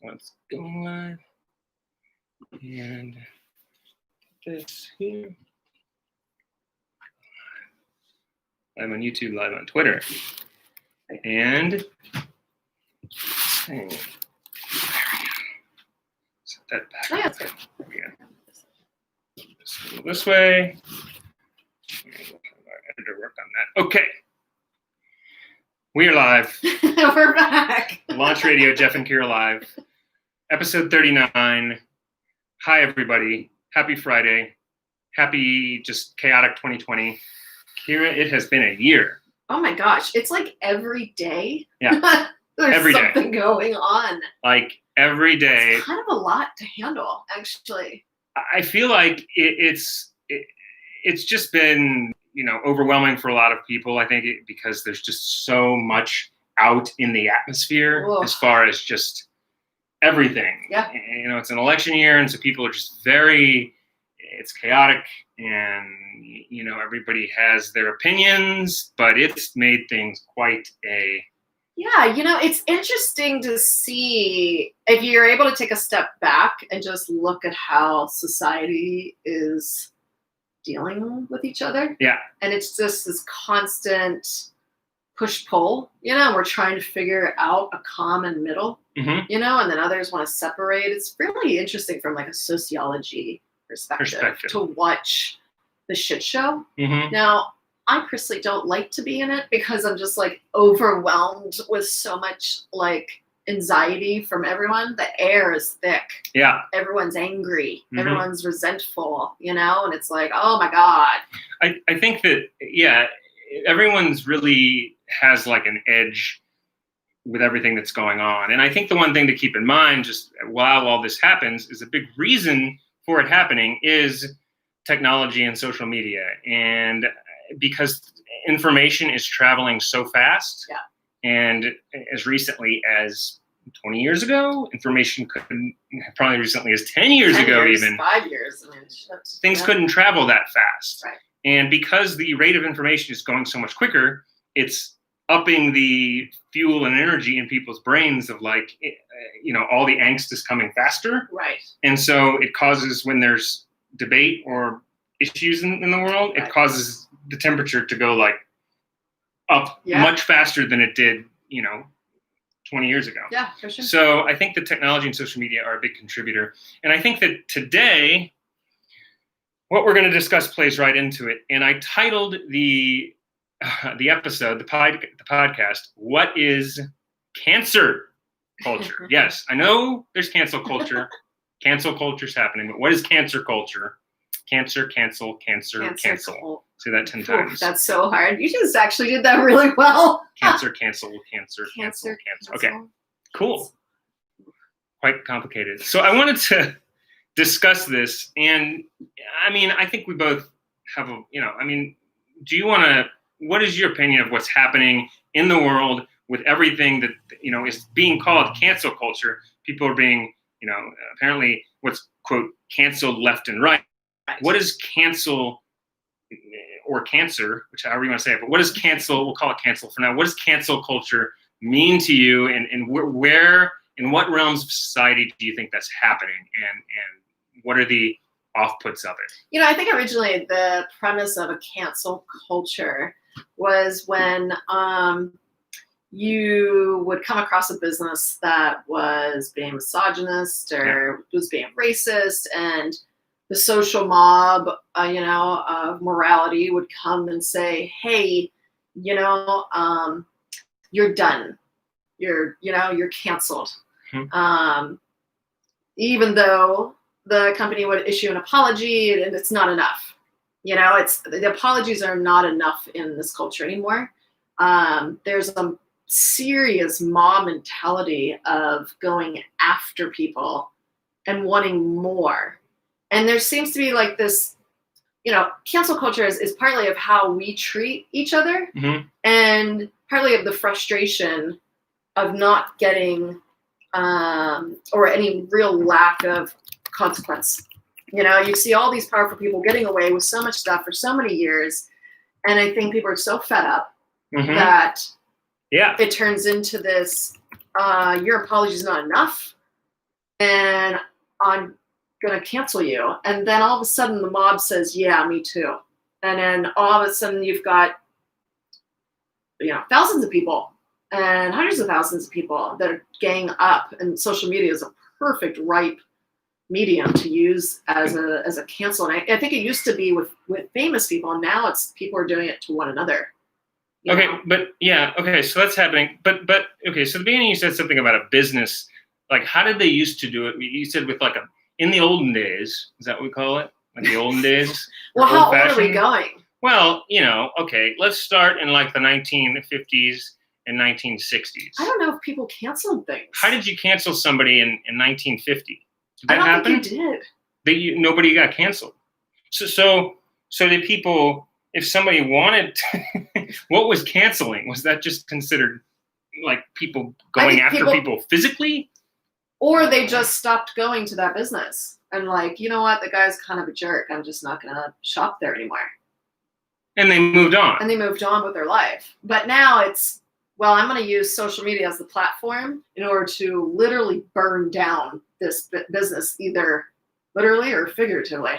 Let's go live. And this here. I'm on YouTube, live on Twitter. And there we go. Set that back. Oh, yeah, that's good. There we go. Just go this way. And we'll have our editor work on that. Okay. We are live. We're back. Launch Radio, Geoff and Kira live. Episode 39. Hi, everybody. Happy Friday. Happy just chaotic 2020. Kira, it has been a year. Oh my gosh. It's like every day. Yeah. There's every something day. Going on. Like every day. It's kind of a lot to handle, actually. I feel like it's just been, overwhelming for a lot of people. I think because there's just so much out in the atmosphere as far as just everything. Yeah. It's an election year, and so people are just it's chaotic, and everybody has their opinions, but it's made things quite a... Yeah, it's interesting to see if you're able to take a step back and just look at how society is dealing with each other. Yeah. And it's just this constant push-pull, we're trying to figure out a common middle, and then others want to separate. It's really interesting from like a sociology perspective. To watch the shit show. Mm-hmm. Now, I personally don't like to be in it because I'm just like overwhelmed with so much like anxiety from everyone. The air is thick. Yeah. Everyone's angry. Mm-hmm. Everyone's resentful, and it's like, oh my God. I think that, everyone's really has like an edge with everything that's going on. And I think the one thing to keep in mind just while all this happens is a big reason for it happening is technology and social media. And because information is traveling so fast, and as recently as 20 years ago, information couldn't, probably recently as 10 years ago, even 5 years, things couldn't travel that fast. Right. And because the rate of information is going so much quicker, it's upping the fuel and energy in people's brains of like, all the angst is coming faster. Right. And so it causes, when there's debate or issues in the world, it causes the temperature to go like up much faster than it did, 20 years ago. Yeah, for sure. So I think that technology and social media are a big contributor. And I think that today, what we're going to discuss plays right into it. And I titled the episode, the podcast, "What is Cancer Culture?" Yes, I know there's cancel culture. Cancel culture's happening, but what is cancer culture? Cancer, cancel, cancer, cancel. Say that 10 times. That's so hard. You just actually did that really well. Cancer, cancel, cancer, cancel. Okay, cool. Quite complicated. So I wanted to discuss this, and I think we both have do you want to, what is your opinion of what's happening in the world with everything that, is being called cancel culture? People are being, apparently what's, quote, canceled left and right. What is cancel or cancer, which however you want to say it, but what is cancel, we'll call it cancel for now. What does cancel culture mean to you, and where, in what realms of society do you think that's happening, and what are the offputs of it? I think originally the premise of a cancel culture was when you would come across a business that was being misogynist or was being racist, and the social mob, of morality would come and say, hey, you're done. You're canceled. Mm-hmm. Even though the company would issue an apology, and it's not enough. The apologies are not enough in this culture anymore. There's a serious mob mentality of going after people and wanting more. And there seems to be like this, cancel culture is partly of how we treat each other, mm-hmm. and partly of the frustration of not getting or any real lack of consequence. You see all these powerful people getting away with so much stuff for so many years, and I think people are so fed up mm-hmm. that it turns into this, your apology is not enough. and I'm going to cancel you. And then all of a sudden the mob says, yeah, me too. And then all of a sudden you've got, thousands of people and hundreds of thousands of people that are gang up, and social media is a perfect ripe medium to use as a cancel. And I think it used to be with famous people, and now it's people are doing it to one another. Okay, but yeah, okay, so that's happening. But okay, so at the beginning you said something about a business. Like, how did they used to do it? You said with like in the olden days, is that what we call it? Like the olden days? Well, how old are we going? Well, okay, let's start in like the 1950s and 1960s. I don't know if people canceled things. How did you cancel somebody in 1950? Did that happen? I don't think you did. Nobody got canceled. So the people, if somebody wanted to, what was canceling? Was that just considered like people going after people physically? Or they just stopped going to that business and like, you know what, the guy's kind of a jerk. I'm just not going to shop there anymore. And they moved on. And they moved on with their life. But now it's, well, I'm going to use social media as the platform in order to literally burn down this business, either literally or figuratively.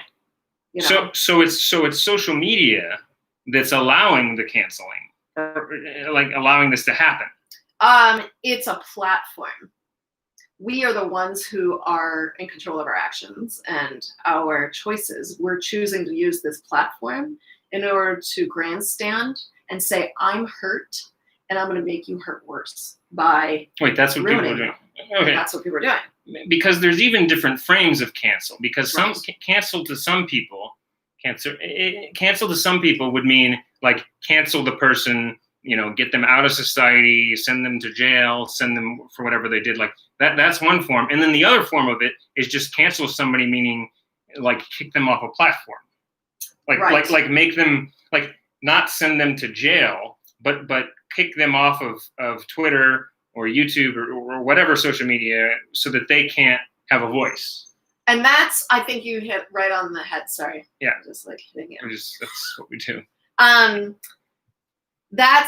So it's social media that's allowing the canceling, or like allowing this to happen. It's a platform. We are the ones who are in control of our actions and our choices. We're choosing to use this platform in order to grandstand and say, I'm hurt, and I'm going to make you hurt worse by that's what people are doing. Okay. That's what people are doing. Because there's even different frames of cancel. Because cancel to some people would mean like cancel the person, get them out of society, send them to jail, send them for whatever they did. Like that's one form. And then the other form of it is just cancel somebody, meaning like kick them off a platform. Like make them, like not send them to jail, but kick them off of Twitter or YouTube or whatever social media so that they can't have a voice. And that's, I think you hit right on the head. Sorry. Yeah. Just like hitting it. That's what we do.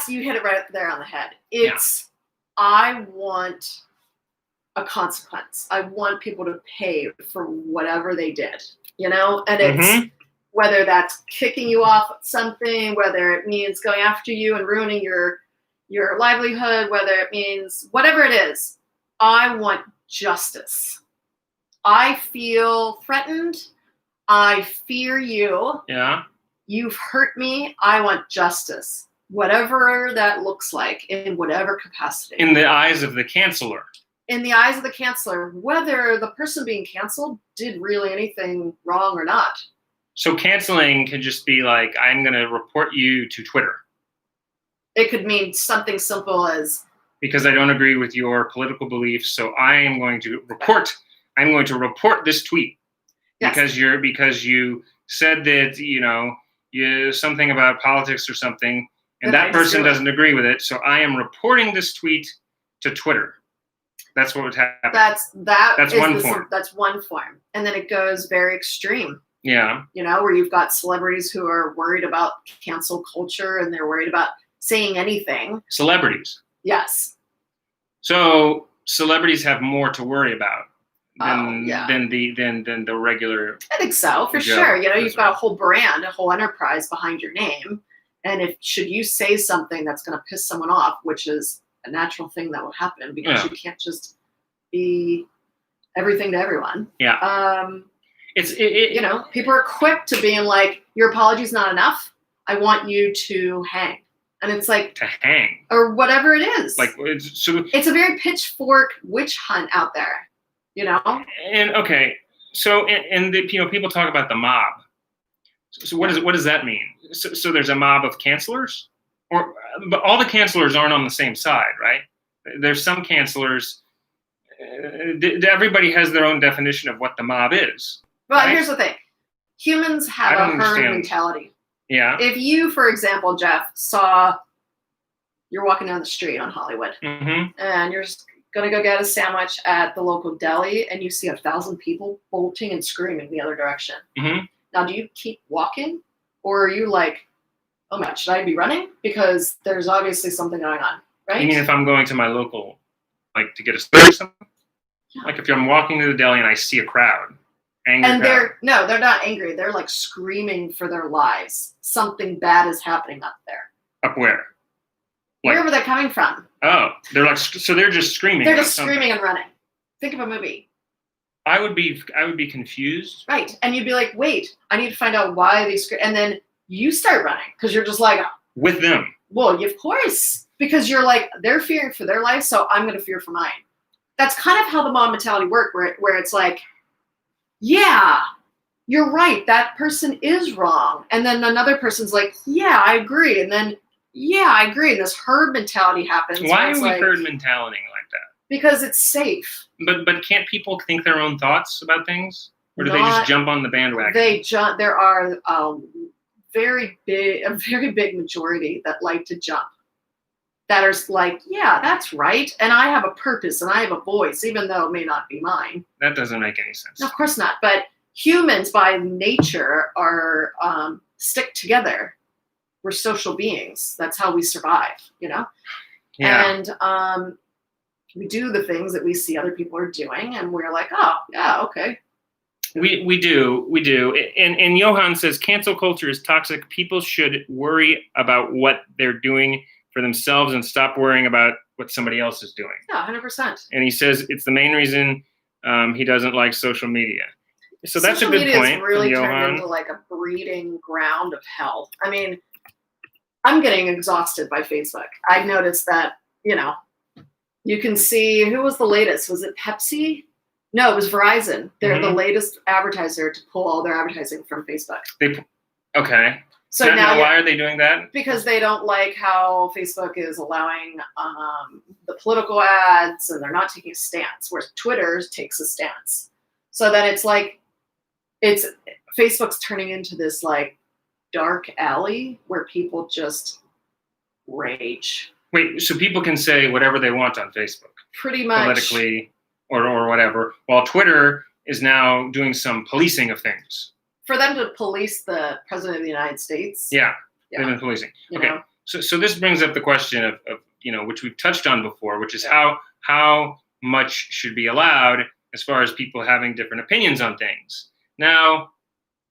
You hit it right there on the head. It's, I want a consequence. I want people to pay for whatever they did, and it's whether that's kicking you off something, whether it means going after you and ruining your livelihood, whether it means whatever it is. I want justice. I feel threatened. I fear you. Yeah. You've hurt me. I want justice. Whatever that looks like, in whatever capacity. In the eyes of the canceller. In the eyes of the canceller, whether the person being canceled did really anything wrong or not. So canceling can just be like, I'm going to report you to Twitter. It could mean something simple as, because I don't agree with your political beliefs, so I am going to report. I'm going to report this tweet. Yes. because you said that you something about politics or something, and that person doesn't agree with it. So I am reporting this tweet to Twitter. That's what would happen. That's one form. That's one form, and then it goes very extreme. Yeah. Where you've got celebrities who are worried about cancel culture and they're worried about saying anything. Celebrities. Yes. So celebrities have more to worry about than the regular. I think so, for sure. You've got a whole brand, a whole enterprise behind your name. And should you say something that's going to piss someone off, which is a natural thing that will happen because you can't just be everything to everyone. Yeah. People are quick to being like, your apology's not enough. I want you to hang. And it's like, to hang or whatever it is. Like, it's a very pitchfork witch hunt out there, And okay, so people talk about the mob. So what does that mean? So there's a mob of cancelers, but all the cancelers aren't on the same side, right? There's some cancelers. Everybody has their own definition of what the mob is. Well, right? Here's the thing: humans have a herd mentality. Yeah. If you, for example, Geoff, you're walking down the street on Hollywood, and you're just gonna go get a sandwich at the local deli, and you see 1,000 people bolting and screaming the other direction. Mm-hmm. Now, do you keep walking, or are you like, oh my, should I be running? Because there's obviously something going on, right? You mean if I'm going to my local, like to get a steak or something? Yeah. Like if I'm walking to the deli and I see a crowd, angry and crowd. they're not angry. They're like screaming for their lives. Something bad is happening up there. Up where? Like, wherever they're coming from. Oh, they're like, so they're just screaming. They're just screaming and running. Think of a movie. I would be confused. Right. And you'd be like, wait, I need to find out why they scream. And then you start running because you're just like, with them. Well, of course, because you're like, they're fearing for their life, so I'm going to fear for mine. That's kind of how the mob mentality works, where it's like, yeah, you're right, that person is wrong. And then another person's like, yeah, I agree. And then, yeah, I agree. And this herd mentality happens. Why are we herd mentality like that? Because it's safe. But can't people think their own thoughts about things? Or do they just jump on the bandwagon? They jump. There are a very big majority that like to jump. That are like, yeah, that's right. And I have a purpose and I have a voice, even though it may not be mine. That doesn't make any sense. No, of course not. But humans by nature are stick together. We're social beings. That's how we survive, Yeah. And we do the things that we see other people are doing. And we're like, oh, yeah, okay. We do. And Johan says, cancel culture is toxic. People should worry about what they're doing for themselves and stop worrying about what somebody else is doing. Yeah, 100%. And he says it's the main reason he doesn't like social media. So that's social a good point. Social media is really from turned Johan. into like a breeding ground of hell. I mean, I'm getting exhausted by Facebook. I've noticed that, you can see, who was the latest? Was it Pepsi? No, it was Verizon. They're the latest advertiser to pull all their advertising from Facebook. Okay. So now why are they doing that? Because they don't like how Facebook is allowing the political ads, and they're not taking a stance, whereas Twitter takes a stance. So then it's like, Facebook's turning into this like dark alley where people just rage. Wait, so people can say whatever they want on Facebook? Pretty much. Politically or whatever, while Twitter is now doing some policing of things. For them to police the president of the United States. Yeah. They've been policing. Okay. So this brings up the question of which we've touched on before, which is how much should be allowed as far as people having different opinions on things. Now,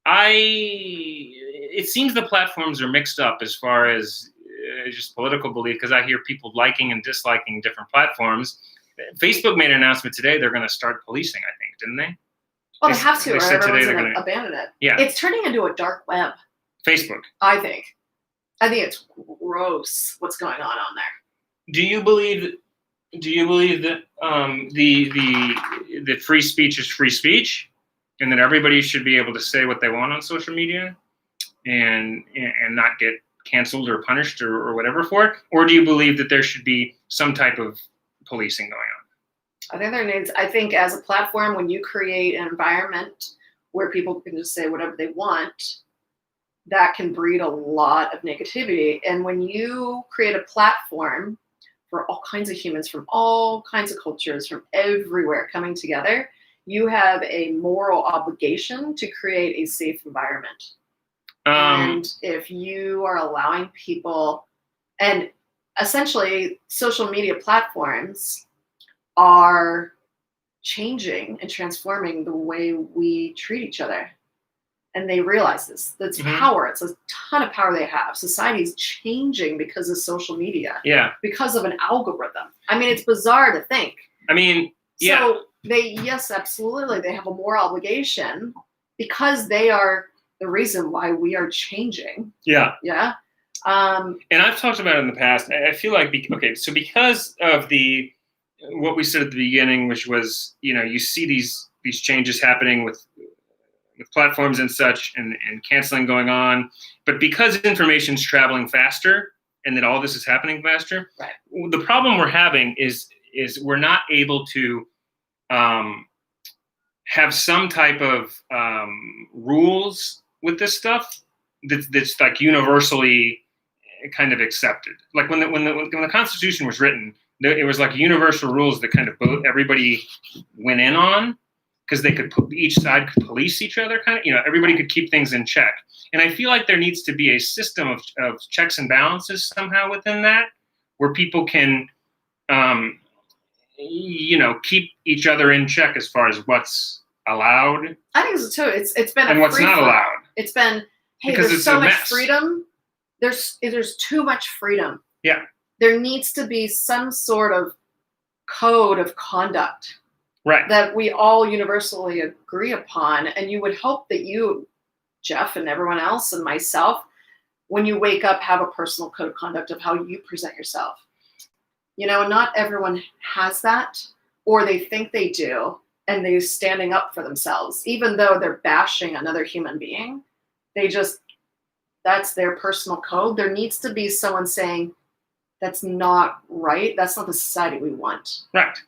it seems the platforms are mixed up as far as just political belief, because I hear people liking and disliking different platforms. Facebook made an announcement today they're going to start policing, I think, didn't they? Well, they have to, or everyone's going to abandon abandon it. Yeah. It's turning into a dark web. Facebook. I think it's gross what's going on there. Do you believe that the free speech is free speech, and that everybody should be able to say what they want on social media, and not get canceled or punished or whatever for it? Or do you believe that there should be some type of policing going on? I think as a platform, when you create an environment where people can just say whatever they want, that can breed a lot of negativity. And when you create a platform for all kinds of humans from all kinds of cultures from everywhere coming together, you have a moral obligation to create a safe environment. And if you are allowing people, and essentially social media platforms are changing and transforming the way we treat each other. And they realize this. That's power. It's a ton of power they have. Society's changing because of social media. Yeah. Because of an algorithm. I mean, it's bizarre to think. I mean, yeah. So yes, absolutely. They have a moral obligation because they are the reason why we are changing. Yeah. Yeah. And I've talked about it in the past. I feel like, so because of what we said at the beginning, which was, you see these changes happening with platforms and such, and canceling going on, but because information's traveling faster and that all this is happening faster, right. The problem we're having is we're not able to have some type of rules with this stuff that's like universally kind of accepted. Like when the Constitution was written, it was like universal rules that kind of everybody went in on, because they could each side could police each other, kind of, everybody could keep things in check. And I feel like there needs to be a system of checks and balances somehow within that, where people can keep each other in check as far as what's allowed. I think so too. It's been and what's not allowed. It's been, hey, because there's it's so a much mess. freedom. There's too much freedom. Yeah. There needs to be some sort of code of conduct, right, that we all universally agree upon. And you would hope that you, Geoff, and everyone else, and myself, when you wake up, have a personal code of conduct of how you present yourself. Not everyone has that, or they think they do, and they're standing up for themselves, even though they're bashing another human being. That's their personal code. There needs to be someone saying, that's not right. That's not the society we want. Right.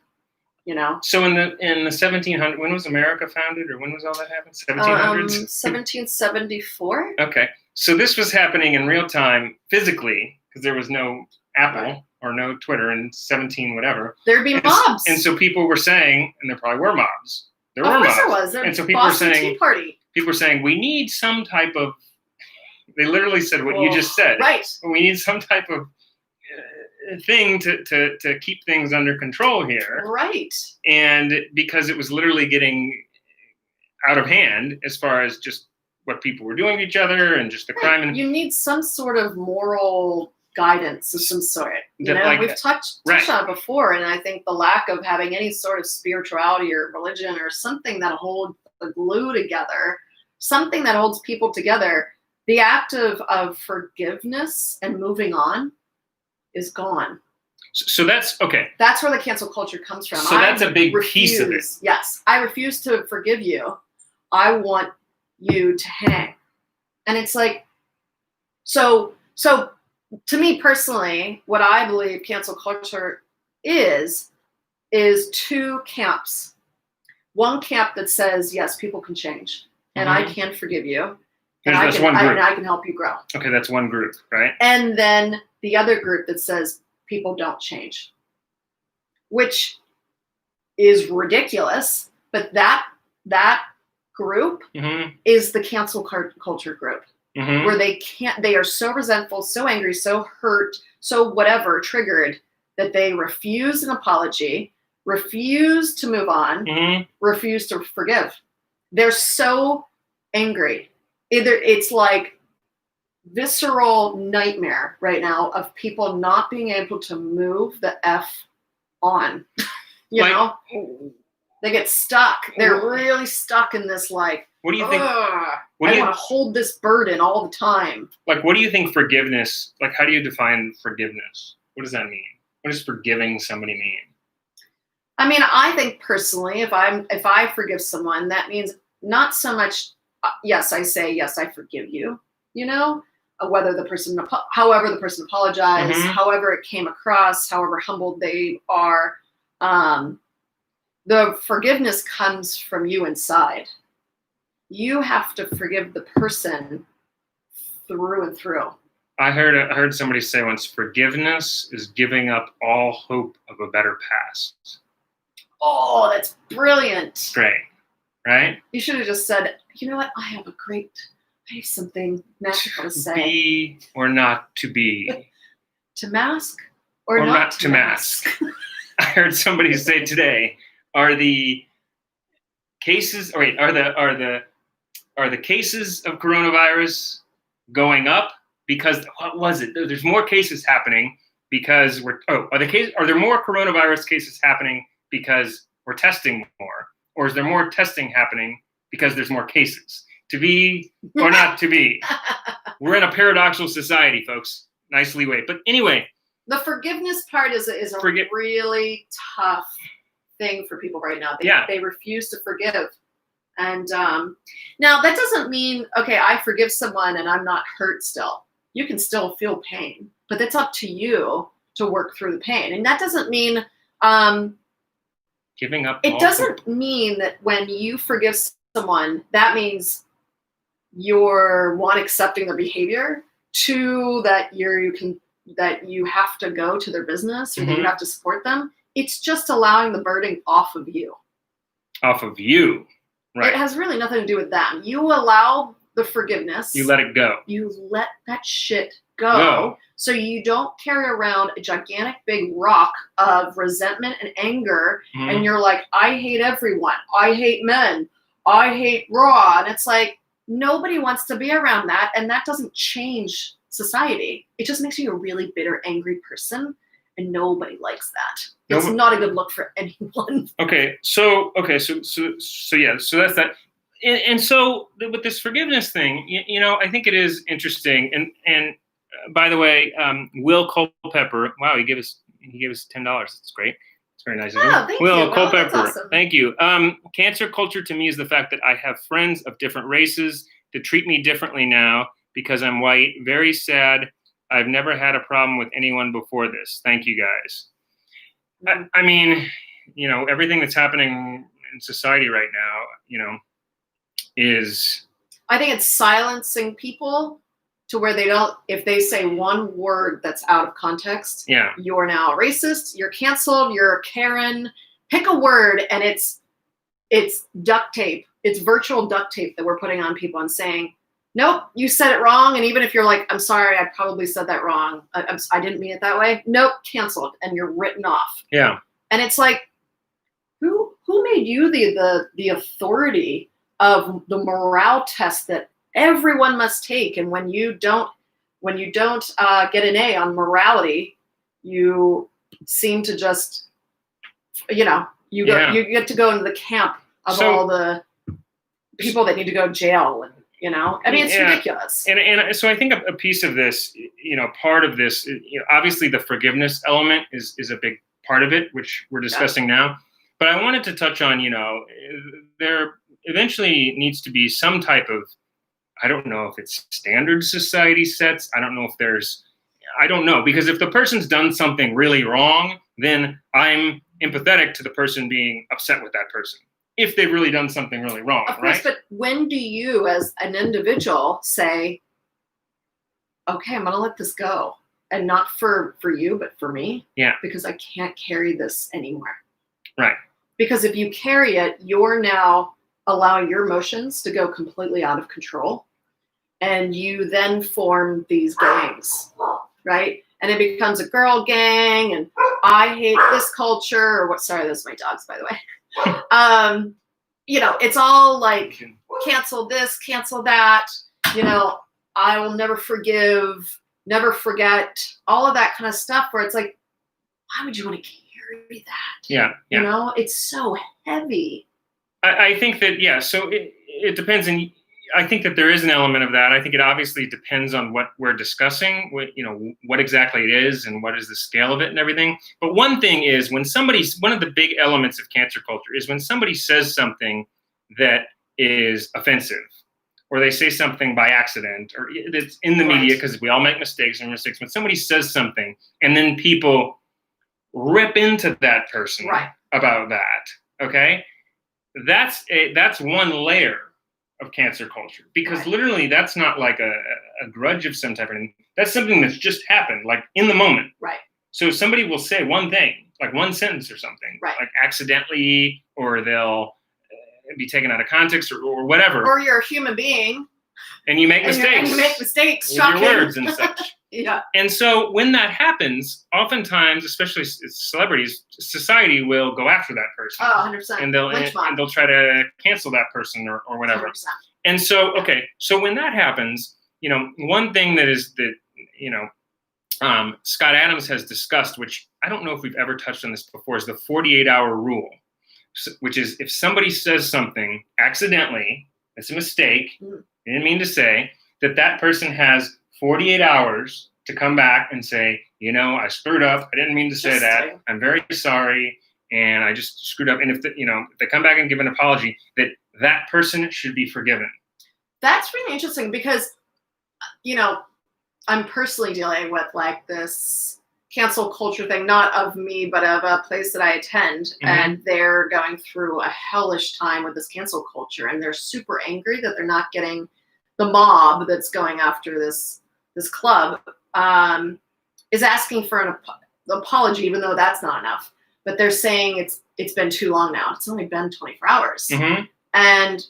So in the 1700s, when was America founded, or when was all that happened? 1700s? 1774. Okay. So this was happening in real time, physically, because there was no Apple or no Twitter in 17 whatever. There'd be mobs. And so people were saying, and there probably were mobs. There were mobs. Of course there was. And so people were saying, Tea Party. People were saying, we need some type of, they literally said what you just said. Right. We need some type of thing to keep things under control here. Right. And because it was literally getting out of hand as far as just what people were doing to each other and just the crime. And you need some sort of moral guidance of some sort. We've touched on it before, and I think the lack of having any sort of spirituality or religion or something that holds the glue together, something that holds people together, the act of forgiveness and moving on is gone. So that's okay. That's where the cancel culture comes from. So that's a big piece of it. Yes. I refuse to forgive you. I want you to hang. And it's like, so to me personally, what I believe cancel culture is two camps. One camp that says, yes, people can change, and I can forgive you, and I can help you grow. Okay, that's one group, right? And then the other group that says people don't change, which is ridiculous. But that group is the cancel culture group. Where they are so resentful, so angry, so hurt, so whatever, triggered, that they refuse an apology, refuse to move on, refuse to forgive. They're so angry. It's like visceral nightmare right now of people not being able to move the F on. You know? They get stuck. They're really stuck in this what do you think? I want to hold this burden all the time. What do you think forgiveness, how do you define forgiveness? What does that mean? What does forgiving somebody mean? I mean, I think personally, if I forgive someone, that means not so much, yes, I say, yes, I forgive you, however the person apologized, however it came across, however humbled they are, the forgiveness comes from you inside. You have to forgive the person through and through. I heard somebody say once, forgiveness is giving up all hope of a better past. Oh, that's brilliant. Great, right? You should have just said, you know what? I have something magical to say. Be or not to be. To mask or not to mask. I heard somebody say today, are the cases of coronavirus going up because what was it? There's more cases happening because are there more coronavirus cases happening because we're testing more, or is there more testing happening because there's more cases? To be or not to be. We're in a paradoxical society, folks. Nicely way. But anyway, the forgiveness part is a really tough thing for people right now. They refuse to forgive. And now that doesn't mean, okay, I forgive someone and I'm not hurt still. You can still feel pain, but it's up to you to work through the pain. And that doesn't mean giving up. It doesn't mean that when you forgive someone, that means you're accepting their behavior, two, that you have to go to their business or that you have to support them. It's just allowing the burden off of you. Off of you. Right. It has really nothing to do with them. You allow the forgiveness. You let it go. You let that shit go. So you don't carry around a gigantic big rock of resentment and anger, and you're like, I hate everyone. I hate men. I hate raw. And it's like, nobody wants to be around that, and that doesn't change society. It just makes you a really bitter, angry person, and nobody likes that. It's not a good look for anyone. So that's that. And so with this forgiveness thing, I think it is interesting. And by the way, Will Culpepper, wow, he gave us $10. That's great. It's very nice of him. Thank Will you. Culpepper, That's awesome. Thank you. Cancer culture to me is the fact that I have friends of different races that treat me differently now because I'm white. Very sad. I've never had a problem with anyone before this. Thank you, guys. I mean, everything that's happening in society right now, is... I think it's silencing people to where they don't, if they say one word that's out of context, you're now a racist, you're canceled, you're a Karen, pick a word, and it's duct tape. It's virtual duct tape that we're putting on people and saying, nope, you said it wrong. And even if you're like, I'm sorry, I probably said that wrong. I didn't mean it that way. Nope, canceled. And you're written off. Yeah. And it's like, who made you the authority of the morale test that everyone must take? And when you don't get an A on morality, you seem to just, you get to go into the camp of all the people that need to go to jail. And, it's ridiculous. And so I think a piece of this, part of this, obviously the forgiveness element is a big part of it, which we're discussing now. But I wanted to touch on, there eventually needs to be some type of, I don't know if it's standard society sets. I don't know, because if the person's done something really wrong, then I'm empathetic to the person being upset with that person. If they've really done something really wrong, of course, right? But when do you, as an individual, say, okay, I'm going to let this go? And not for you, but for me? Yeah. Because I can't carry this anymore. Right. Because if you carry it, you're now allowing your emotions to go completely out of control. And you then form these gangs, right? And it becomes a girl gang, and I hate this culture, or what? Sorry, those are my dogs, by the way. It's all like cancel this, cancel that. I will never forgive, never forget, all of that kind of stuff. Where it's like, why would you want to carry that? Yeah. It's so heavy. I think that So it depends, and I think that there is an element of that. I think it obviously depends on what we're discussing, what exactly it is and what is the scale of it and everything. But one thing is one of the big elements of cancer culture is when somebody says something that is offensive, or they say something by accident, or it's in the media, because we all make mistakes. When somebody says something and then people rip into that person about that, okay? That's one layer of cancer culture, because literally that's not like a grudge of some type or anything. That's something that's just happened, like in the moment. Right. So somebody will say one thing, like one sentence or something, like accidentally, or they'll be taken out of context or whatever. Or you're a human being. And you make mistakes. And you make mistakes. With shocking. your words and such. Yeah. And so when that happens, oftentimes, especially celebrities, society will go after that person. Oh, 100%. And they'll try to cancel that person or whatever. 100%. And so, so when that happens, one thing Scott Adams has discussed, which I don't know if we've ever touched on this before, is the 48-hour rule, which is if somebody says something accidentally, it's a mistake, they didn't mean to say, that person has 48 hours to come back and say, I screwed up. I didn't mean to say that. I'm very sorry. And I just screwed up. And if they come back and give an apology, that person should be forgiven. That's really interesting because, I'm personally dealing with like this cancel culture thing, not of me, but of a place that I attend. Mm-hmm. And they're going through a hellish time with this cancel culture. And they're super angry that they're not getting the mob that's going after this club is asking for an apology, even though that's not enough. But they're saying it's been too long now. It's only been 24 hours. Mm-hmm. And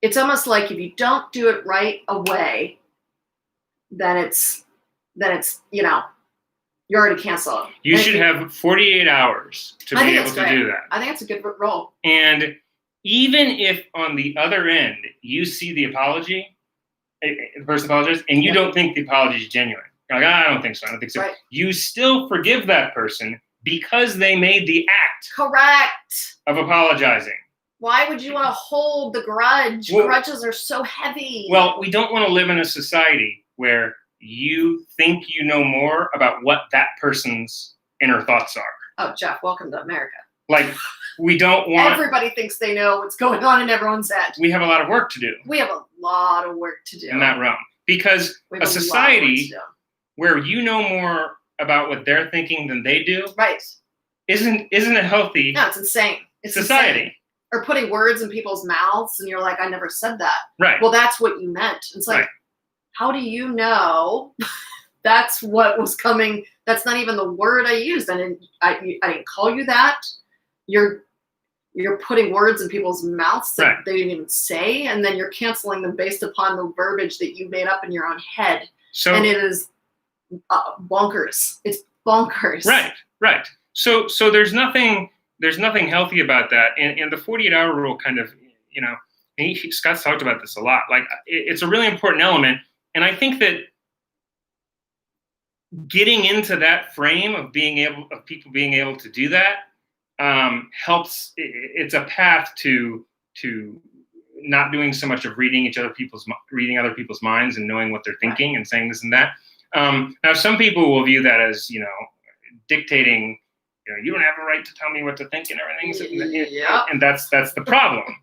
it's almost like if you don't do it right away, then it's you're already canceled. You should have 48 hours to be able to do that. I think it's a good role. And even if on the other end you see the apology, the person apologizes, and you don't think the apology is genuine, you're like, I don't think so. I don't think so. Right. You still forgive that person because they made the act. Correct. Of apologizing. Why would you want to hold the grudge? Well, Grudges are so heavy. Well, we don't want to live in a society where you think you know more about what that person's inner thoughts are. Oh, Geoff, welcome to America. Like, we don't want... Everybody thinks they know what's going on in everyone's head. We have a lot of work to do. We have a lot of work to do. In that realm. Because a society where you know more about what they're thinking than they do... Right. Isn't a healthy... No, it's insane. It's society. Insane. Or putting words in people's mouths and you're like, I never said that. Right. Well, that's what you meant. It's like, how do you know that's what was coming? That's not even the word I used. I didn't call you that. You're putting words in people's mouths that they didn't even say, and then you're canceling them based upon the verbiage that you made up in your own head. So, and it is bonkers. It's bonkers. Right. So there's nothing healthy about that. And the 48-hour rule kind of, and Scott's talked about this a lot. Like, it's a really important element. And I think that getting into that frame of people being able to do that helps. It's a path to not doing so much of reading other people's minds and knowing what they're thinking and saying this and that. Now, some people will view that as, dictating. You don't have a right to tell me what to think and everything. And that's the problem.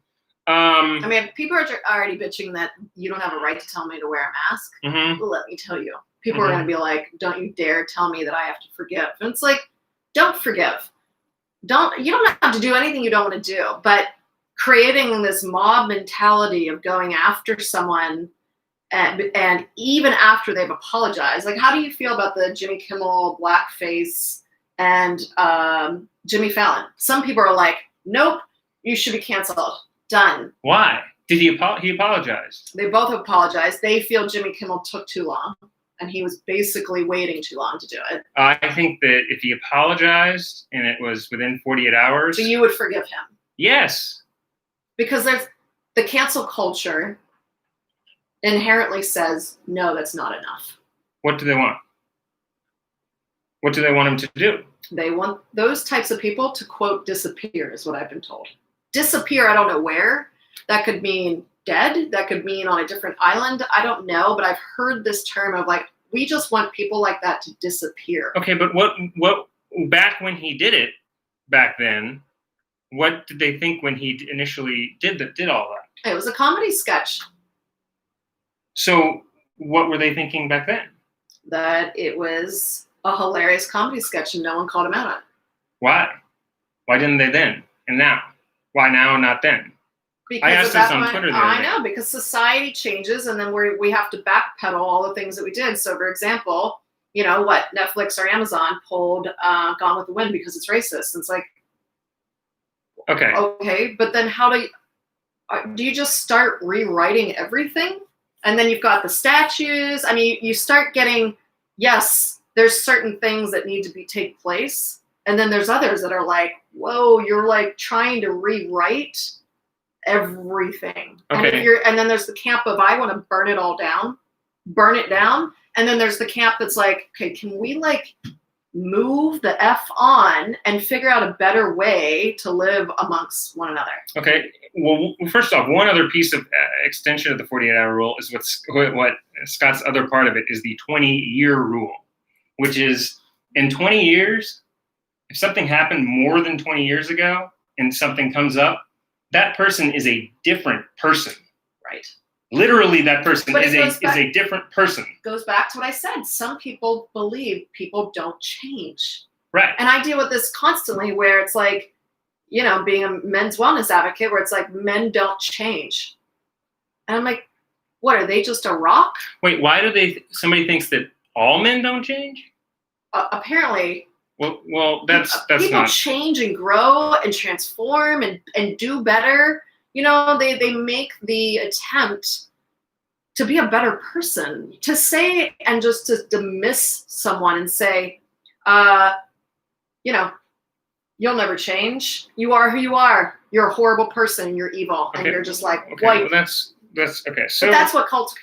I mean, people are already bitching that you don't have a right to tell me to wear a mask. Mm-hmm. Well, let me tell you. People are going to be like, don't you dare tell me that I have to forgive. And it's like, don't forgive. You don't have to do anything you don't want to do. But creating this mob mentality of going after someone and even after they've apologized. Like, how do you feel about the Jimmy Kimmel, Blackface, and Jimmy Fallon? Some people are like, nope, you should be canceled. Done. Why? Did he apologized? They both apologized. They feel Jimmy Kimmel took too long, and he was basically waiting too long to do it. I think that if he apologized and it was within 48 hours... So you would forgive him? Yes. Because there's the cancel culture inherently says, no, that's not enough. What do they want? What do they want him to do? They want those types of people to, quote, disappear, is what I've been told. Disappear, I don't know where. That could mean dead. That could mean on a different island. I don't know, but I've heard this term of like, we just want people like that to disappear. Okay, but what back when he did it back then, what did they think when he initially did all that? It was a comedy sketch. So what were they thinking back then? That it was a hilarious comedy sketch and no one called him out on it. Why? Why didn't they then and now? Why now and not then? Because I asked this on Twitter the other day. I know, because society changes and then we have to backpedal all the things that we did. So, for example, Netflix or Amazon pulled Gone with the Wind because it's racist. And it's like, okay, but then how do you just start rewriting everything? And then you've got the statues. I mean, you start getting, yes, there's certain things that need to take place. And then there's others that are like, whoa, you're like trying to rewrite everything. Okay. And then there's the camp of, I want to burn it all down, burn it down. And then there's the camp that's like, okay, can we like move the F on and figure out a better way to live amongst one another? Okay. Well, first off, one other piece of extension of the 48-hour rule is what Scott's other part of it is the 20-year rule, which is in 20 years, if something happened more than 20 years ago and something comes up, that person is a different person. Right. Literally, that person is a different person. Goes back to what I said. Some people believe people don't change. Right. And I deal with this constantly where it's like, being a men's wellness advocate, where it's like men don't change. And I'm like, what, are they just a rock? Wait, why do somebody thinks that all men don't change? Apparently. Well, that's people not. Change and grow and transform and do better. They make the attempt to be a better person, to say and just to dismiss someone and say, you know, you'll never change. You are who you are. You're a horrible person. You're evil, and you're just like white. Well, that's okay. So but that's what culture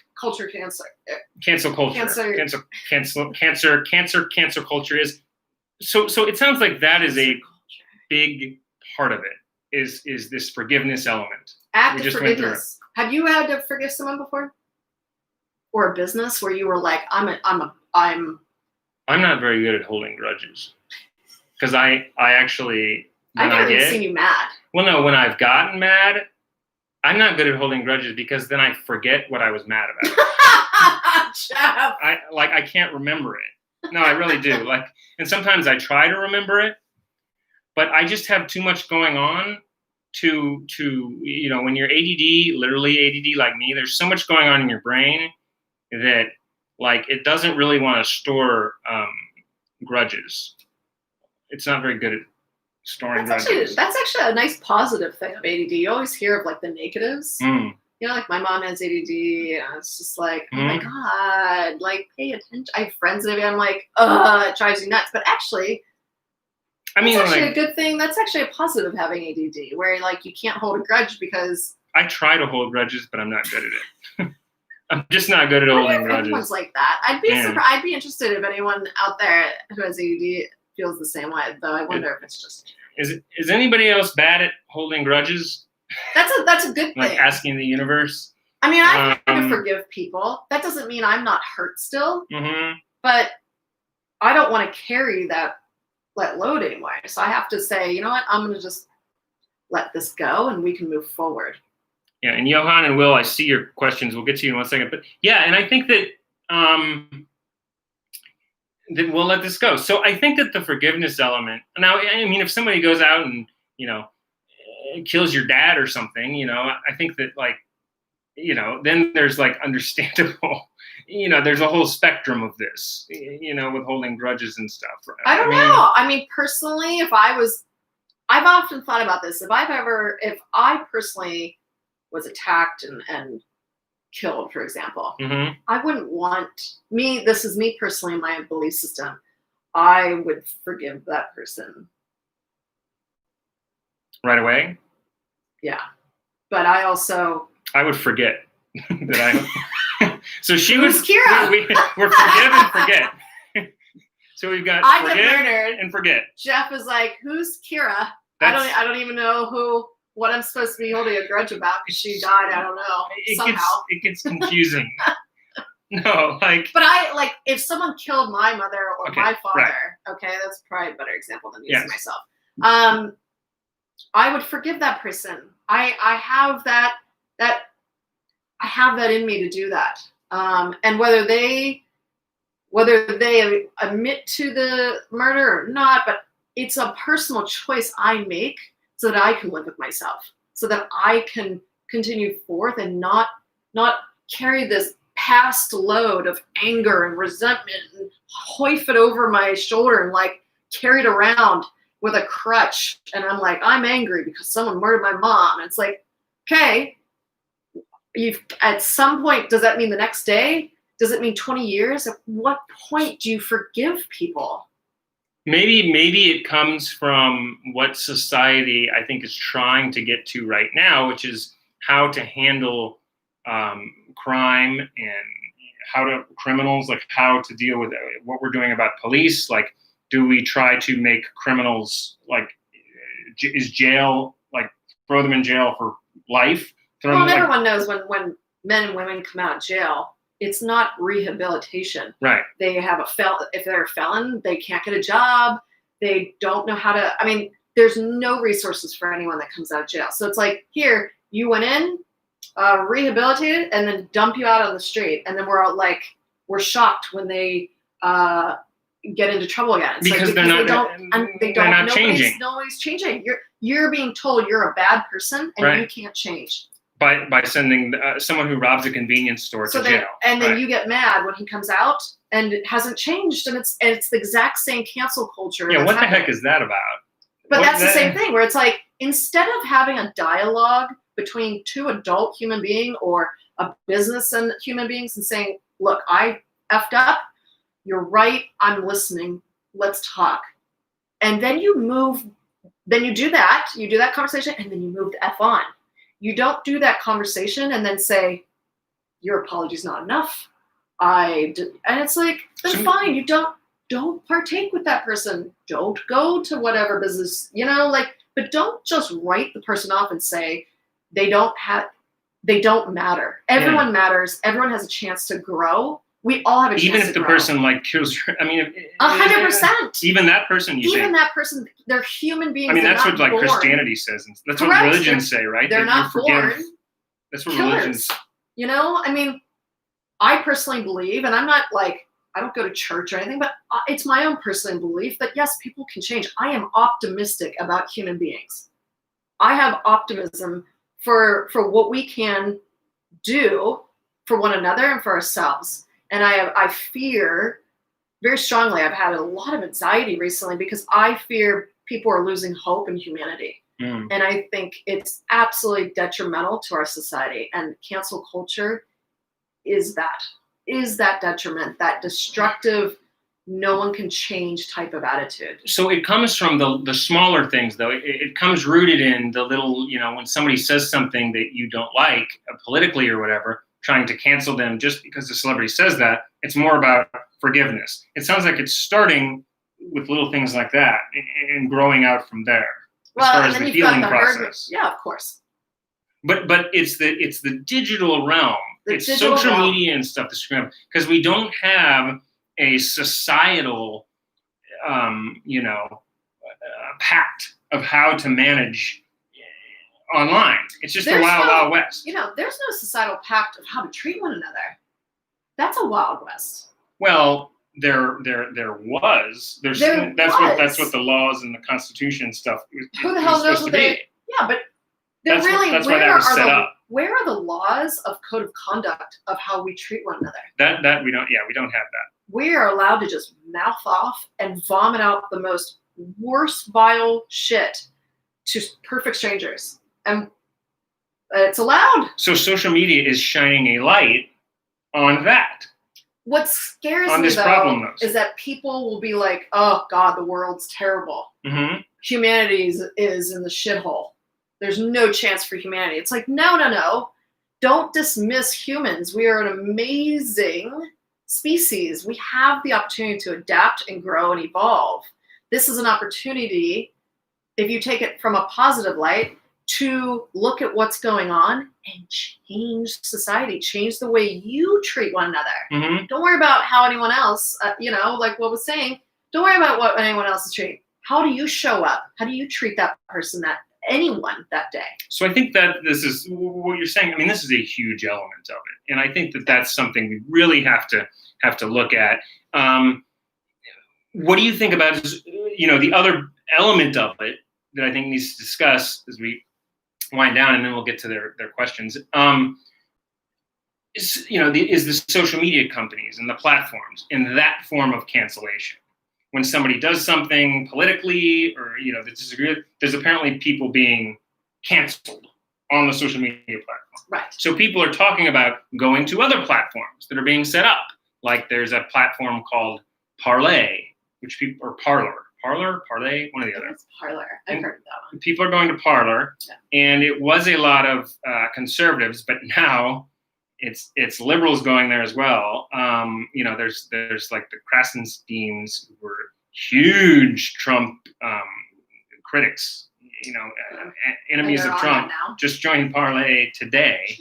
cancel culture is. So it sounds like that is a big part of it. Is this forgiveness element? Act of forgiveness. Have you had to forgive someone before, or a business where you were like, I'm not very good at holding grudges, because I actually I've never even seen you mad. Well, no, when I've gotten mad, I'm not good at holding grudges because then I forget what I was mad about. Geoff. I can't remember it. No, I really do. And sometimes I try to remember it, but I just have too much going on to when you're ADD, literally ADD like me, there's so much going on in your brain that it doesn't really want to store grudges. It's not very good at storing grudges. That's actually a nice positive thing of ADD. You always hear of the negatives. You know, my mom has ADD, and it's just like, oh my God, pay attention. I have friends and I'm like, it drives you nuts. But actually, that's actually a good thing. That's actually a positive of having ADD, where you can't hold a grudge because I try to hold grudges, but I'm not good at it. I'm just not good at holding grudges. Everyone's like that. I'd be surprised. I'd be interested if anyone out there who has ADD feels the same way. Though I wonder if it's just. Is anybody else bad at holding grudges? That's a good thing. Asking the universe. I mean, I kind of forgive people. That doesn't mean I'm not hurt still. Mm-hmm. But I don't want to carry that load anymore. So I have to say, you know what? I'm going to just let this go, and we can move forward. Yeah, and Johan and Will, I see your questions. We'll get to you in 1 second. But yeah, and I think that that we'll let this go. So I think that the forgiveness element. Now, I mean, if somebody goes out and kills your dad or something, I think that then there's understandable, there's a whole spectrum of this, with holding grudges and stuff. I don't know. I mean, personally, I've often thought about this. If I personally was attacked and killed, for example, I wouldn't want this is me personally, my belief system. I would forgive that person. Right away? Yeah. But I would forget that so she Who's was Kira? We're forgive and forget. So we've got forgive and forget. Geoff is like, who's Kira? I don't even know what I'm supposed to be holding a grudge about because she died. I don't know. It gets confusing. No, But if someone killed my mother or my father, okay, that's probably a better example than using myself. I would forgive that person. I have that I have that in me to do that. And whether they admit to the murder or not, but it's a personal choice I make so that I can live with myself, so that I can continue forth and not carry this past load of anger and resentment and hoif it over my shoulder and carry it around with a crutch. And I'm like, I'm angry because someone murdered my mom. And it's like, okay, at some point, does that mean the next day? Does it mean 20 years? At what point do you forgive people? Maybe it comes from what society, I think, is trying to get to right now, which is how to handle crime and criminals, how to deal with what we're doing about police. Do we try to make criminals is jail, throw them in jail for life? Everyone knows when men and women come out of jail, it's not rehabilitation. Right. They have if they're a felon, they can't get a job. They don't know how to, there's no resources for anyone that comes out of jail. So it's here, you went in, rehabilitated, and then dump you out on the street. And then we're all we're shocked when they get into trouble again. It's because they're not changing. Nobody's changing. You're being told you're a bad person and you can't change. By sending someone who robs a convenience store to jail. And then you get mad when he comes out and it hasn't changed, and it's the exact same cancel culture. Yeah, what the heck is that about? But that's the same thing, where it's instead of having a dialogue between two adult human beings or a business and human beings and saying, look, I effed up. You're right. I'm listening. Let's talk. And then you do that conversation, and then you move the F on. You don't do that conversation and then say, your apology's not enough. And it's like, then fine. You don't partake with that person. Don't go to whatever business, but don't just write the person off and say they don't matter. Everyone matters. Everyone has a chance to grow. We all have a chance to grow. Even if the person kills your, 100%. Even that person, that person, they're human beings. That's what Christianity says. That's Correct. What religions say, right? They're not born. That's what killers. Religions. I personally believe, and I'm not I don't go to church or anything, but it's my own personal belief that yes, people can change. I am optimistic about human beings. I have optimism for what we can do for one another and for ourselves. And I fear very strongly, I've had a lot of anxiety recently because I fear people are losing hope in humanity. And I think it's absolutely detrimental to our society. And cancel culture is that detriment, that destructive, no one can change type of attitude. So it comes from the smaller things, though. It comes rooted in the little, when somebody says something that you don't like politically or whatever, trying to cancel them just because the celebrity says that. It's more about forgiveness. It sounds like it's starting with little things like that and growing out from there. Well, as far and as then the you've got healing the process. Yeah, of course. But it's the digital realm. It's digital social realm. Media and stuff that's going, because we don't have a societal, pact of how to manage online. It's just the wild west. There's no societal pact of how to treat one another. That's a wild west. Well, there was. That's what the laws and the Constitution and stuff. Who the hell knows what they? Yeah, but that's why that was set up. Where are the laws of code of conduct of how we treat one another? That we don't. Yeah, we don't have that. We are allowed to just mouth off and vomit out the most worst, vile shit to perfect strangers, and it's allowed. So social media is shining a light on that. What scares me though is that people will be like, "Oh God, the world's terrible. Mm-hmm. Humanity is in the shithole. There's no chance for humanity." It's like, no. Don't dismiss humans. We are an amazing species. We have the opportunity to adapt and grow and evolve. This is an opportunity, if you take it from a positive light, to look at what's going on and change society, change the way you treat one another. Mm-hmm. Don't worry about how anyone else, like what was saying, don't worry about what anyone else is treating. How do you show up? How do you treat that person, anyone that day? So I think that this is what you're saying. This is a huge element of it. And I think that that's something we really have to look at. What do you think about, the other element of it that I think needs to discuss as we wind down, and then we'll get to their questions, is the social media companies and the platforms in that form of cancellation. When somebody does something politically or, that disagree, there's apparently people being canceled on the social media platform. Right. So people are talking about going to other platforms that are being set up. Like there's a platform called Parlay, or Parler, Parlay, one or the other. It's Parler. I've heard of that one. People are going to Parler, yeah. And it was a lot of conservatives, but now it's liberals going there as well. There's like the Krasensteins, who were huge Trump critics, enemies of Trump, just joined Parlay today.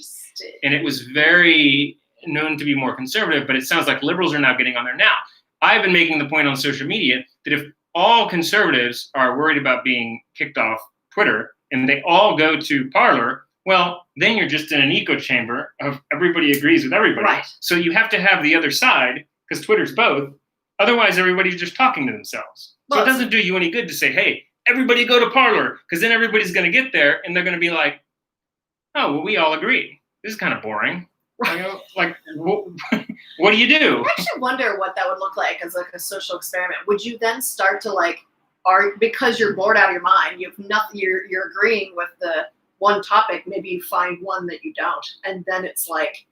And it was very known to be more conservative, but it sounds like liberals are now getting on there now. I've been making the point on social media that if all conservatives are worried about being kicked off Twitter and they all go to Parler, well, then you're just in an echo chamber of everybody agrees with everybody. Right. So you have to have the other side, because Twitter's both. Otherwise, everybody's just talking to themselves. So it doesn't do you any good to say, hey, everybody go to Parler, because then everybody's going to get there and they're going to be like, oh, well, we all agree. This is kind of boring. Like, what do you do? I actually wonder what that would look like as a social experiment. Would you then start to because you're bored out of your mind, you've nothing, you're agreeing with one topic, maybe you find one that you don't. And then it's like,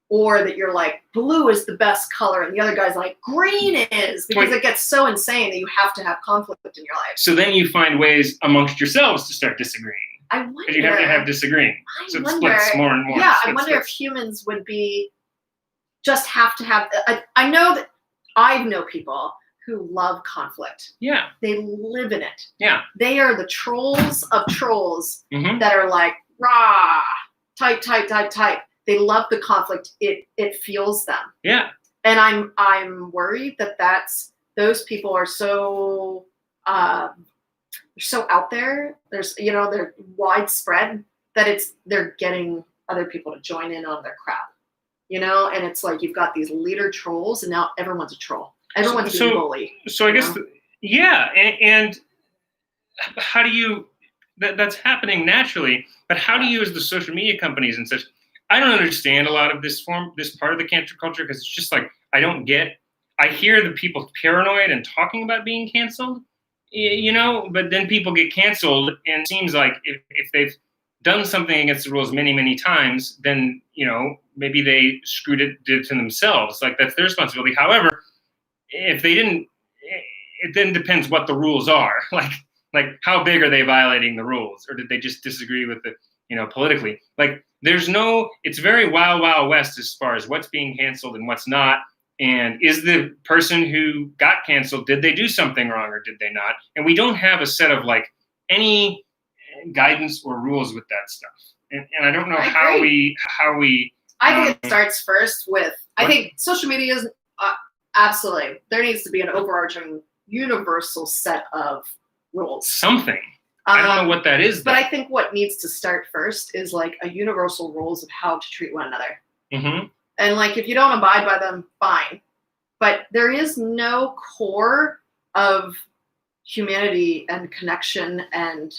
or that you're like, blue is the best color. And the other guy's like, green is, because it gets so insane that you have to have conflict in your life. So then you find ways amongst yourselves to start disagreeing. I wonder. Because you have to have disagreeing. So it splits more and more. Yeah, I wonder if humans would be, just have to have, I know that I know people who love conflict. Yeah. They live in it. Yeah. They are the trolls of trolls Mm-hmm. that are like, rah, type. They love the conflict. It fuels them. Yeah. And I'm worried that those people are so out there. There's they're widespread that they're getting other people to join in on their crap. And it's like you've got these leader trolls, and now everyone's a troll. Everyone's being bullied. So I guess and how do you? That's happening naturally, but how do you, as the social media companies and such? I don't understand a lot of this part of the cancel culture, because it's just like I hear the people paranoid and talking about being canceled, but then people get canceled, and it seems like if they've done something against the rules many, many times, then maybe they did it to themselves. Like that's their responsibility. However, if they didn't, it then depends what the rules are. Like how big are they violating the rules, or did they just disagree with it, politically? Like it's very wild, wild west as far as what's being canceled and what's not. And is the person who got canceled, did they do something wrong or did they not? And we don't have a set of like any guidance or rules with that stuff. And I don't know how we. I think it starts first with. I think social media is absolutely. There needs to be an overarching, universal set of rules. Something. I don't know what that is. But I think what needs to start first is like a universal rules of how to treat one another. Mm-hmm. And like if you don't abide by them, fine. But there is no core of humanity and connection and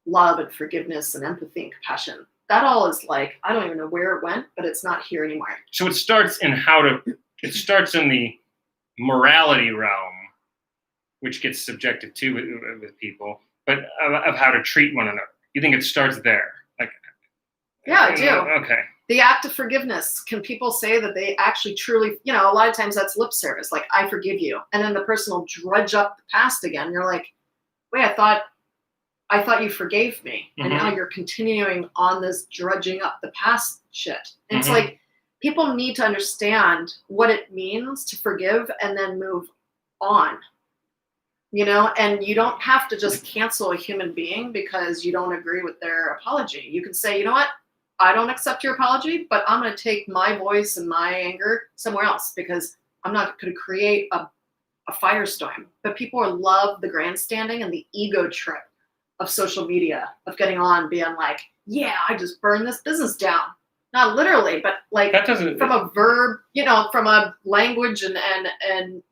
love and forgiveness and empathy and compassion. That all is like, I don't even know where it went, but it's not here anymore. So it starts in it starts in the morality realm, which gets subjective too with people, but of how to treat one another. You think it starts there? Like, yeah, I do. Okay. The act of forgiveness. Can people say that they actually truly, a lot of times that's lip service, like, I forgive you. And then the person will drudge up the past again. You're like, wait, I thought you forgave me. And now you're continuing on this drudging up the past shit. And it's like, people need to understand what it means to forgive and then move on. And you don't have to just cancel a human being because you don't agree with their apology. You can say, you know what? I don't accept your apology, but I'm going to take my voice and my anger somewhere else because I'm not going to create a firestorm. But people love the grandstanding and the ego trip of social media, of getting on, being like, yeah, I just burned this business down. Not literally, but like from a verb, from a language and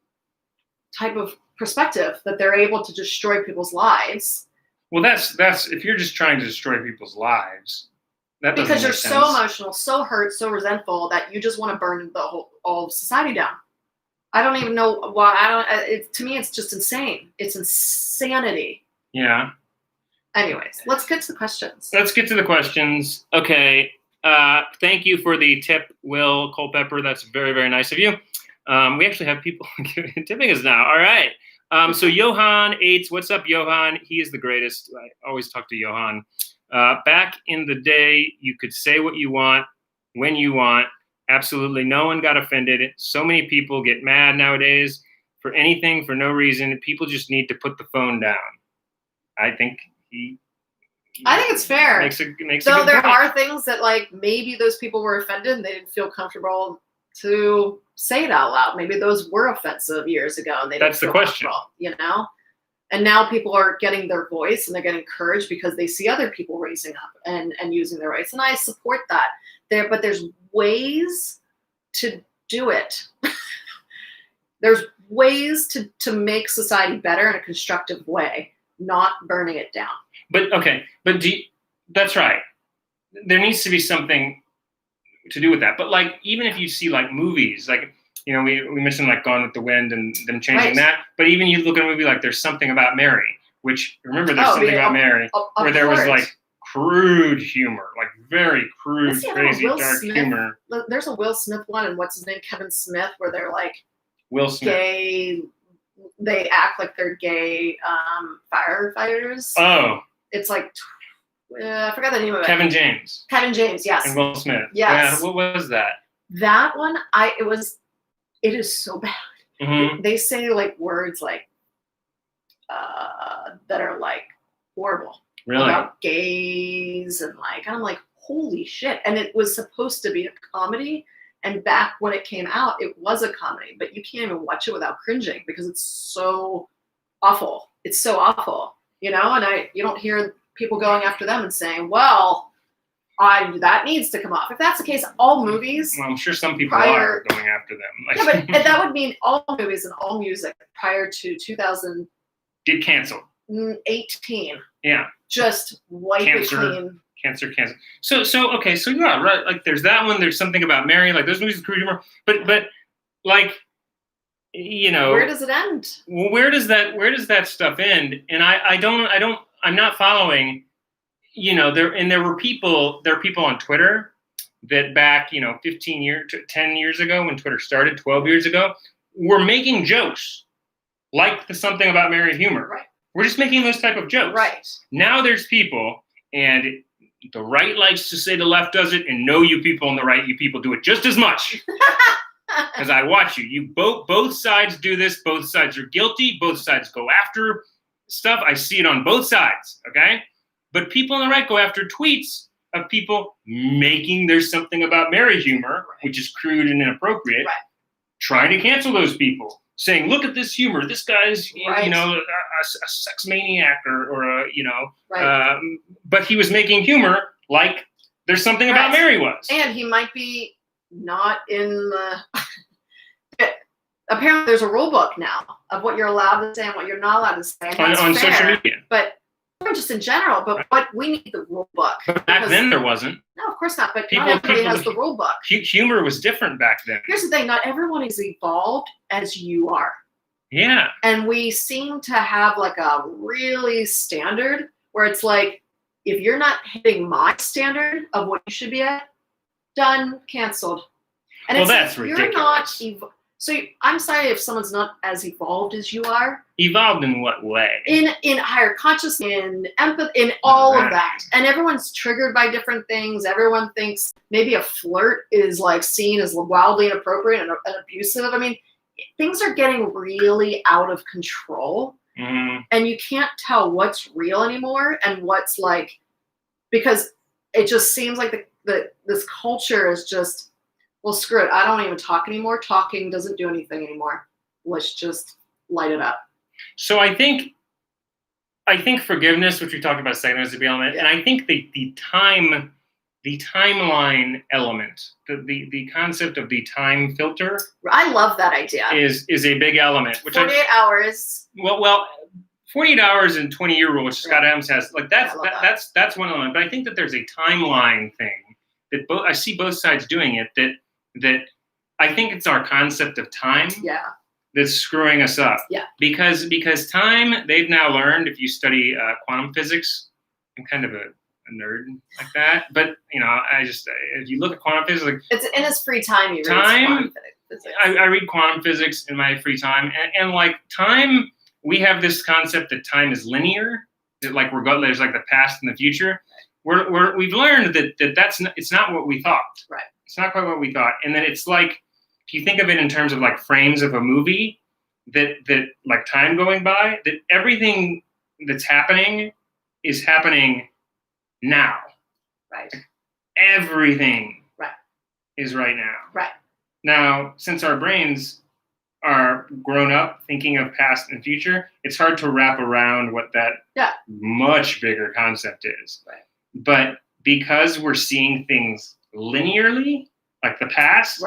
type of perspective that they're able to destroy people's lives. Well, that's if you're just trying to destroy people's lives, that doesn't because you're make sense. So emotional, so hurt, so resentful that you just want to burn all of society down. I don't even know why. To me, it's just insane. It's insanity. Yeah. Anyways, let's get to the questions. Okay. Thank you for the tip, Will Culpepper. That's very, very nice of you. We actually have people tipping us now. All right. So Johan Eitz, what's up, Johan? He is the greatest. I always talk to Johan. Back in the day, you could say what you want, when you want. Absolutely no one got offended. So many people get mad nowadays for anything, for no reason. People just need to put the phone down. I think it's fair. Makes a so good there point. are things that like maybe those people were offended and they didn't feel comfortable to say it out loud. Maybe those were offensive years ago and they didn't feel comfortable, And now people are getting their voice and they're getting encouraged because they see other people raising up and using their rights. And I support that. But there's ways to do it. There's ways to make society better in a constructive way, not burning it down. But okay, that's right. There needs to be something to do with that. But like, even if you see like movies, like, we mentioned like Gone with the Wind and them changing that. But even you look at a movie like There's Something About Mary, which remember There's Something About Mary, where there was like crude humor, like very crude, What's the other one? crazy, Will dark Smith? humor. There's a Will Smith one, and what's his name? Kevin Smith, where they're like Will Smith. gay. They act like they're gay firefighters. Oh, It's like I forgot the name of it. Kevin James. Kevin James, yes. And Will Smith. Yes. Yeah, what was that? That one, it is so bad. Mm-hmm. They say like words like that are like horrible. Really? About gays and I'm like, holy shit. And it was supposed to be a comedy. And back when it came out, it was a comedy, but you can't even watch it without cringing because it's so awful. It's so awful, and you don't hear people going after them and saying, well, that needs to come off. If that's the case, all movies. Well, I'm sure some people are going after them. Yeah, but that would mean all movies and all music prior to 2000 get canceled. 18. Yeah. Just wipe it clean. Cancer. So okay, so yeah, right. Like there's that one. There's something about Mary. Like those movies with crude humor. But like, where does it end? Well, where does that stuff end? And I'm not following. There are people on Twitter that back 10 years ago when Twitter started, 12 years ago, were making jokes like the something about Mary humor. Right. We're just making those type of jokes. Right. Now there's people, and the right likes to say the left does it, and no, you people on the right, you people do it just as much. Because I watch you. You both sides do this. Both sides are guilty. Both sides go after stuff. I see it on both sides. Okay, but people on the right go after tweets of people making there's something about Mary humor, which is crude and inappropriate, trying to cancel those people. Saying, look at this humor. This guy's, a sex maniac or but he was making humor like there's something about Mary was. And he might be not in the... Apparently there's a rule book now of what you're allowed to say and what you're not allowed to say. On social media. But just in general, but what we need the rule book. But back then there wasn't. No, of course not. But not everybody has the rule book. Humor was different back then. Here's the thing: not everyone is evolved as you are. Yeah. And we seem to have like a really standard where it's like, if you're not hitting my standard of what you should be at, done, canceled. And well, that's ridiculous. You're not so I'm sorry if someone's not as evolved as you are. Evolved in what way? In higher consciousness, in empathy, in all of that. And everyone's triggered by different things. Everyone thinks maybe a flirt is like seen as wildly inappropriate and abusive. I mean, things are getting really out of control. Mm. And you can't tell what's real anymore and what's like, because it just seems like this culture is just, well, screw it. I don't even talk anymore. Talking doesn't do anything anymore. Let's just light it up. So I think forgiveness, which we talked about a second, is the element, and I think the timeline element, the concept of the time filter. I love that idea. Is a big element. Which 48 hours. Well, 48 hours and 20-year rule, which Scott Adams has, like that's one element. But I think that there's a timeline thing that I see both sides doing it. That I think it's our concept of time. Yeah. That's screwing us up. Yeah. Because time, they've now learned, if you study quantum physics, I'm kind of a nerd like that. But, if you look at quantum physics, like, it's in his free time, he reads quantum physics. I read quantum physics in my free time. And like time, we have this concept that time is linear, that like there's like the past and the future. We've learned that it's not what we thought. Right. It's not quite what we thought. And then it's like, if you think of it in terms of like frames of a movie, that like time going by, that everything that's happening is happening now. Right. Everything is right now. Right. Now, since our brains are grown up thinking of past and future, it's hard to wrap around what that much bigger concept is. Right. But because we're seeing things linearly, like the past,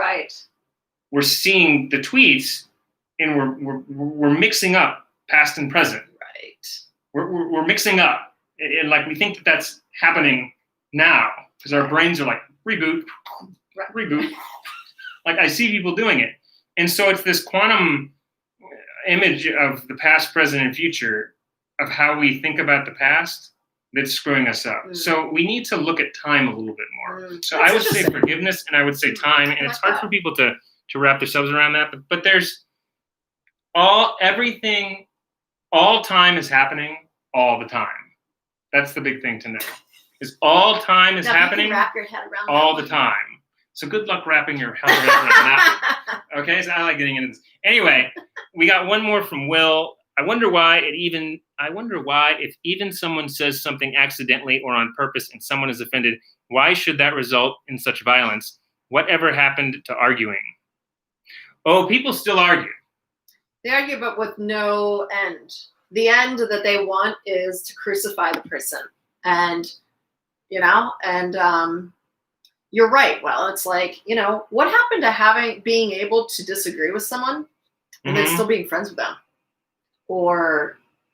we're seeing the tweets, and we're mixing up past and present. Right. We're mixing up, and like we think that's happening now because our brains are like reboot. Like I see people doing it, and so it's this quantum image of the past, present, and future of how we think about the past that's screwing us up. So we need to look at time a little bit more. So That's I would say forgiveness, and I would say time, and it's hard for people to wrap themselves around that. But there's all time is happening all the time. That's the big thing to know. Is all time is happening wrap your head around all the time. So good luck wrapping your head around that. Okay, so I like getting into this. Anyway, we got one more from Will. I wonder why if even someone says something accidentally or on purpose and someone is offended, why should that result in such violence? Whatever happened to arguing? Oh, people still argue. They argue, but with no end. The end that they want is to crucify the person. And, you're right. Well, it's like, what happened to being able to disagree with someone and then still being friends with them?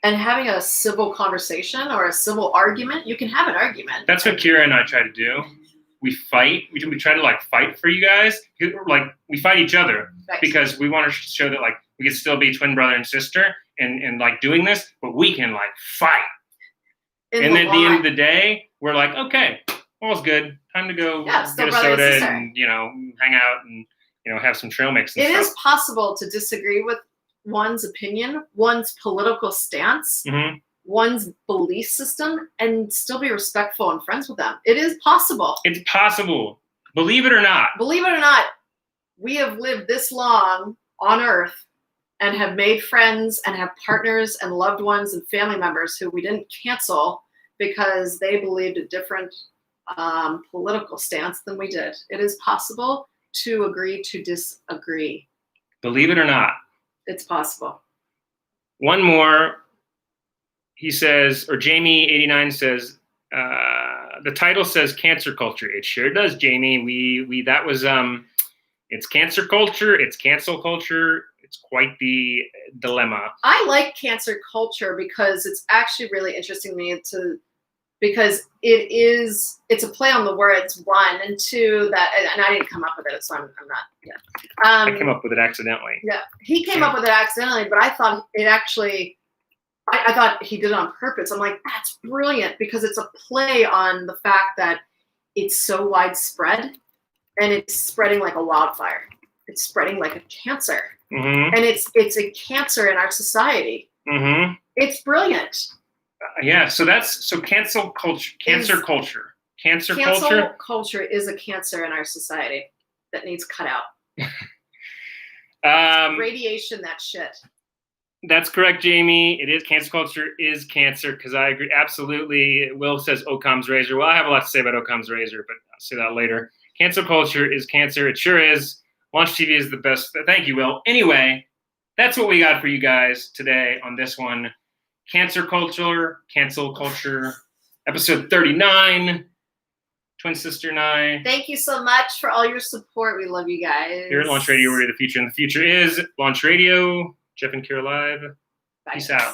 And having a civil conversation or a civil argument. You can have an argument. That's what Kira and I try to do. We fight. We try to fight for you guys. We fight each other because we want to show that we can still be twin brother and sister and doing this, but we can fight. And then at the end of the day, we're like, okay, all's good. Time to go get a soda and hang out and have some trail mix. And it is possible to disagree with one's opinion, one's political stance, one's belief system, and still be respectful and friends with them. It is possible. It's possible. Believe it or not. Believe it or not, we have lived this long on Earth and have made friends and have partners and loved ones and family members who we didn't cancel because they believed a different political stance than we did. It is possible to agree to disagree. Believe it or not. It's possible. One more. He says, or Jamie89 says, the title says cancer culture. It sure does, Jamie. That was it's cancer culture, it's cancel culture. It's quite the dilemma. I like cancer culture because it's actually really interesting to me because it's a play on the words, one, and two, and I didn't come up with it, so I'm not. Yeah. I came up with it accidentally. Yeah, he came up with it accidentally, but I thought it actually. I thought he did it on purpose. I'm like, that's brilliant because it's a play on the fact that it's so widespread and it's spreading like a wildfire. It's spreading like a cancer, and it's a cancer in our society. It's brilliant. Yeah, so cancel culture, cancer culture. Cancel culture is a cancer in our society that needs cut out. Radiation, that shit. That's correct, Jamie. It is cancel culture is cancer because I agree absolutely. Will says Occam's razor. Well, I have a lot to say about Occam's razor, but I'll say that later. Cancel culture is cancer. It sure is. Launch TV is the best. Thank you, Will. Anyway, that's what we got for you guys today on this one. Cancel culture, episode 39. Twin sister and I. Thank you so much for all your support. We love you guys. Here at Launch Radio, we're the future, and the future is Launch Radio. Geoff and Kira Live. Bye. Peace out.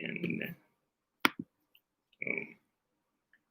And